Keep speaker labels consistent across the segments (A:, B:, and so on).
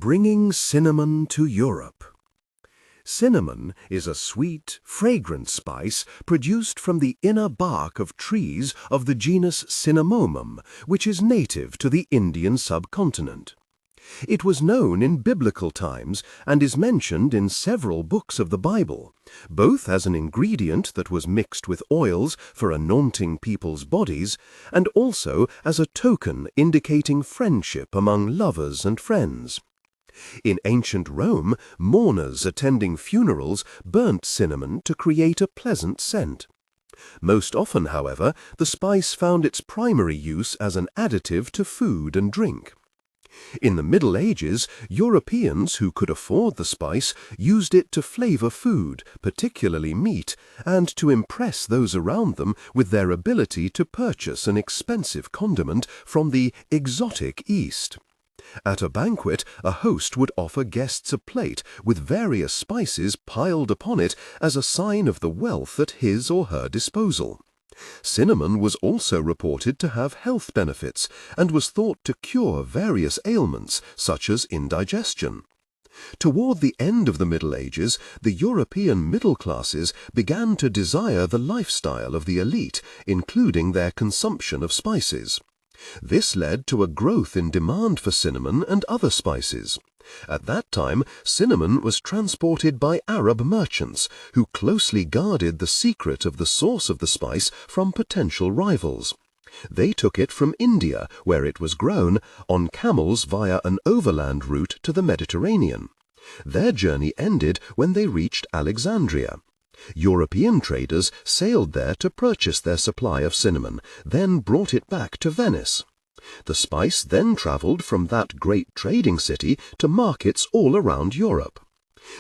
A: Bringing cinnamon to Europe. Cinnamon is a sweet, fragrant spice produced from the inner bark of trees of the genus Cinnamomum, which is native to the Indian subcontinent. It was known in biblical times and is mentioned in several books of the Bible, both as an ingredient that was mixed with oils for anointing people's bodies, and also as a token indicating friendship among lovers and friends. In ancient Rome, mourners attending funerals burnt cinnamon to create a pleasant scent. Most often, however, the spice found its primary use as an additive to food and drink. In the Middle Ages, Europeans who could afford the spice used it to flavor food, particularly meat, and to impress those around them with their ability to purchase an expensive condiment from the exotic East. At a banquet, a host would offer guests a plate with various spices piled upon it as a sign of the wealth at his or her disposal. Cinnamon was also reported to have health benefits and was thought to cure various ailments, such as indigestion. Toward the end of the Middle Ages, the European middle classes began to desire the lifestyle of the elite, including their consumption of spices. This led to a growth in demand for cinnamon and other spices. At that time, cinnamon was transported by Arab merchants, who closely guarded the secret of the source of the spice from potential rivals. They took it from India, where it was grown, on camels via an overland route to the Mediterranean. Their journey ended when they reached Alexandria. European traders sailed there to purchase their supply of cinnamon, then brought it back to Venice. The spice then traveled from that great trading city to markets all around Europe.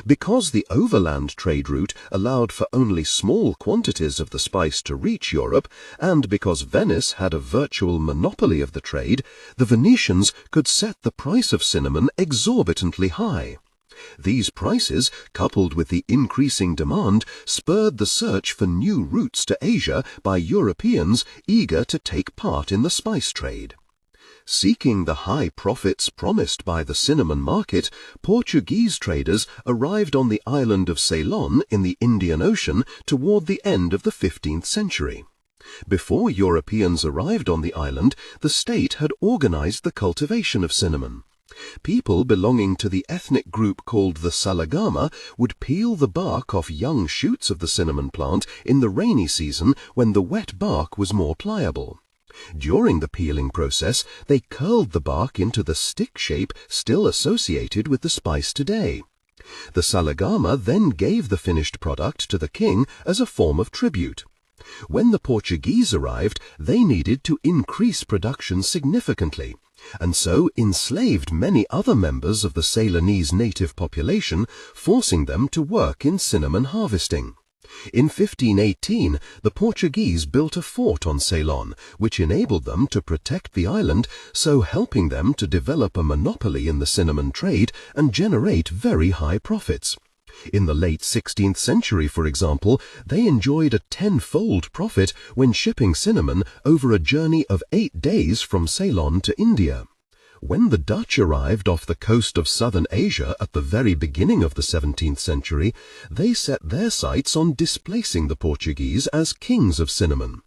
A: Because the overland trade route allowed for only small quantities of the spice to reach Europe, and because Venice had a virtual monopoly of the trade, the Venetians could set the price of cinnamon exorbitantly high. These prices, coupled with the increasing demand, spurred the search for new routes to Asia by Europeans eager to take part in the spice trade. Seeking the high profits promised by the cinnamon market, Portuguese traders arrived on the island of Ceylon in the Indian Ocean toward the end of the 15th century. Before Europeans arrived on the island, the state had organized the cultivation of cinnamon. People belonging to the ethnic group called the Salagama would peel the bark off young shoots of the cinnamon plant in the rainy season when the wet bark was more pliable. During the peeling process, they curled the bark into the stick shape still associated with the spice today. The Salagama then gave the finished product to the king as a form of tribute. When the Portuguese arrived, they needed to increase production significantly, and so enslaved many other members of the Ceylonese native population, forcing them to work in cinnamon harvesting. In 1518, the Portuguese built a fort on Ceylon, which enabled them to protect the island, so helping them to develop a monopoly in the cinnamon trade and generate very high profits. In the late 16th century, for example, they enjoyed a tenfold profit when shipping cinnamon over a journey of 8 days from Ceylon to India. When the Dutch arrived off the coast of southern Asia at the very beginning of the 17th century, they set their sights on displacing the Portuguese as kings of cinnamon.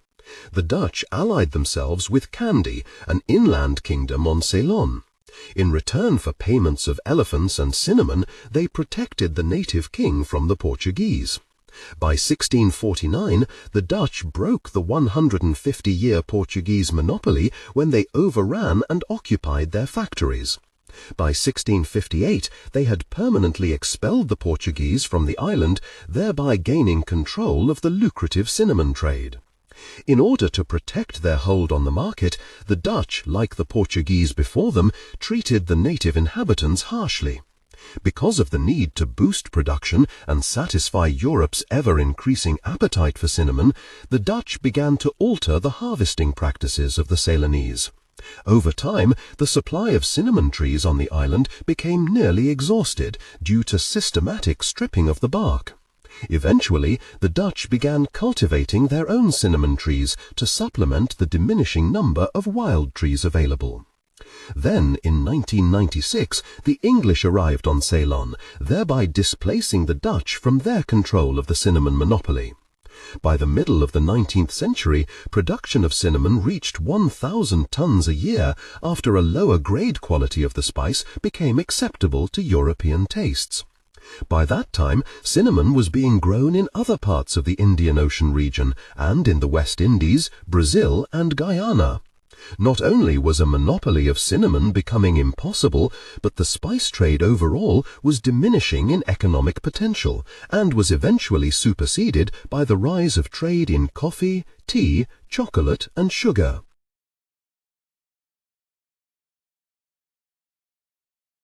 A: The Dutch allied themselves with Kandy, an inland kingdom on Ceylon. In return for payments of elephants and cinnamon, they protected the native king from the Portuguese. By 1649, the Dutch broke the 150-year Portuguese monopoly when they overran and occupied their factories. By 1658, they had permanently expelled the Portuguese from the island, thereby gaining control of the lucrative cinnamon trade. In order to protect their hold on the market, the Dutch, like the Portuguese before them, treated the native inhabitants harshly. Because of the need to boost production and satisfy Europe's ever-increasing appetite for cinnamon, the Dutch began to alter the harvesting practices of the Ceylonese. Over time, the supply of cinnamon trees on the island became nearly exhausted due to systematic stripping of the bark. Eventually, the Dutch began cultivating their own cinnamon trees to supplement the diminishing number of wild trees available. Then, in 1996, the English arrived on Ceylon, thereby displacing the Dutch from their control of the cinnamon monopoly. By the middle of the 19th century, production of cinnamon reached 1,000 tons a year after a lower grade quality of the spice became acceptable to European tastes. By that time, cinnamon was being grown in other parts of the Indian Ocean region and in the West Indies, Brazil and Guyana. Not only was a monopoly of cinnamon becoming impossible, but the spice trade overall was diminishing in economic potential and was eventually superseded by the rise of trade in coffee, tea, chocolate and sugar.